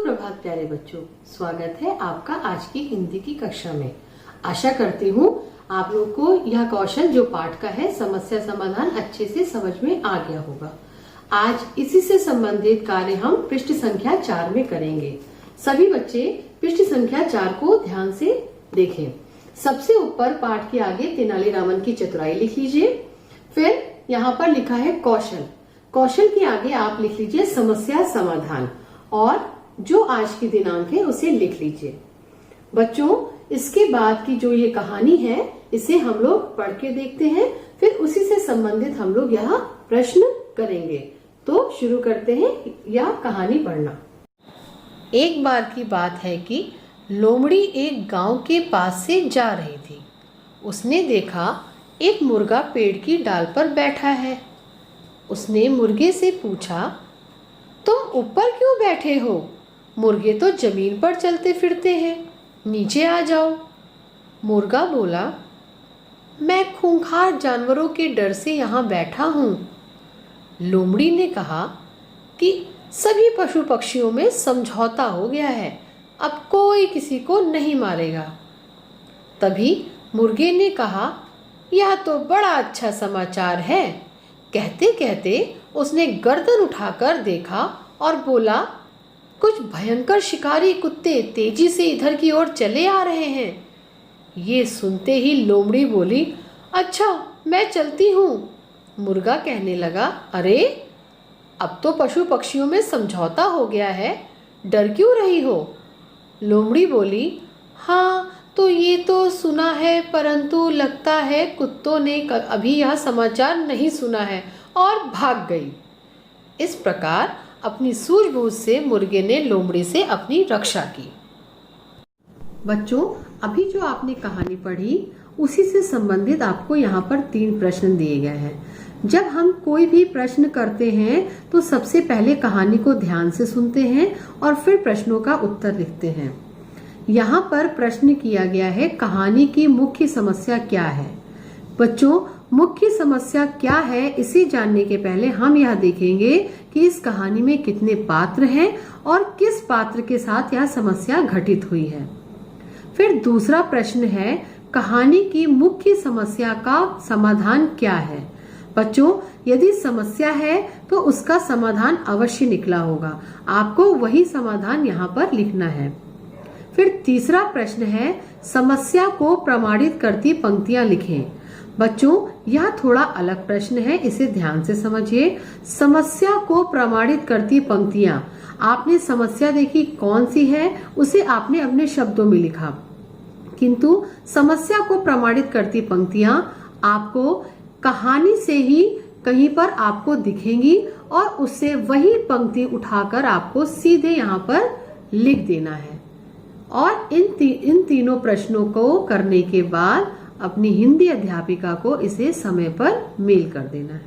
सुप्रभात प्यारे बच्चों, स्वागत है आपका आज की हिंदी की कक्षा में। आशा करती हूँ आप लोग को यह कौशल जो पाठ का है समस्या समाधान अच्छे से समझ में आ गया होगा। आज इसी से संबंधित कार्य हम पृष्ठ संख्या 4 में करेंगे। सभी बच्चे पृष्ठ संख्या 4 को ध्यान से देखें। सबसे ऊपर पाठ के आगे तेनालीरामन की चतुराई लिख लीजिए। फिर यहाँ पर लिखा है कौशल। कौशल के आगे आप लिख लीजिए समस्या समाधान और जो आज की दिनांक है उसे लिख लीजिए। बच्चों, इसके बाद की जो ये कहानी है इसे हम लोग पढ़ के देखते हैं, फिर उसी से संबंधित हम लोग यहाँ प्रश्न करेंगे। तो शुरू करते हैं यह कहानी पढ़ना। एक बार की बात है कि लोमड़ी एक गांव के पास से जा रही थी। उसने देखा एक मुर्गा पेड़ की डाल पर बैठा है। उसने मुर्गे से पूछा, तुम ऊपर क्यों बैठे हो? मुर्गे तो जमीन पर चलते फिरते हैं, नीचे आ जाओ। मुर्गा बोला, मैं खूंखार जानवरों के डर से यहाँ बैठा हूँ। लोमड़ी ने कहा कि सभी पशु पक्षियों में समझौता हो गया है, अब कोई किसी को नहीं मारेगा। तभी मुर्गे ने कहा, यह तो बड़ा अच्छा समाचार है। कहते कहते उसने गर्दन उठाकर देखा और बोला, कुछ भयंकर शिकारी कुत्ते तेजी से इधर की ओर चले आ रहे हैं। ये सुनते ही लोमड़ी बोली, अच्छा मैं चलती हूँ। मुर्गा कहने लगा, अरे अब तो पशु पक्षियों में समझौता हो गया है, डर क्यों रही हो? लोमड़ी बोली, हाँ तो ये तो सुना है, परंतु लगता है कुत्तों ने अभी यह समाचार नहीं सुना है और भाग गई। इस प्रकार अपनी सूझबूझ से मुर्गे ने लोमड़ी से अपनी रक्षा की। बच्चों, अभी जो आपने कहानी पढ़ी उसी से संबंधित आपको यहाँ पर 3 प्रश्न दिए गए हैं। जब हम कोई भी प्रश्न करते हैं तो सबसे पहले कहानी को ध्यान से सुनते हैं और फिर प्रश्नों का उत्तर लिखते हैं। यहाँ पर प्रश्न किया गया है, कहानी की मुख्य समस्या क्या है? बच्चों, मुख्य समस्या क्या है इसे जानने के पहले हम यह देखेंगे कि इस कहानी में कितने पात्र हैं और किस पात्र के साथ यह समस्या घटित हुई है। फिर दूसरा प्रश्न है, कहानी की मुख्य समस्या का समाधान क्या है? बच्चों, यदि समस्या है तो उसका समाधान अवश्य निकला होगा, आपको वही समाधान यहाँ पर लिखना है। फिर तीसरा प्रश्न है, समस्या को प्रमाणित करती पंक्तियां लिखें। बच्चों, यह थोड़ा अलग प्रश्न है, इसे ध्यान से समझिए। समस्या को प्रमाणित करती पंक्तियां, आपने समस्या देखी कौन सी है उसे आपने अपने शब्दों में लिखा, किंतु समस्या को प्रमाणित करती पंक्तियां आपको कहानी से ही कहीं पर आपको दिखेंगी और उससे वही पंक्ति उठाकर आपको सीधे यहाँ पर लिख देना है। और इन तीनों प्रश्नों को करने के बाद अपनी हिंदी अध्यापिका को इसे समय पर मेल कर देना है।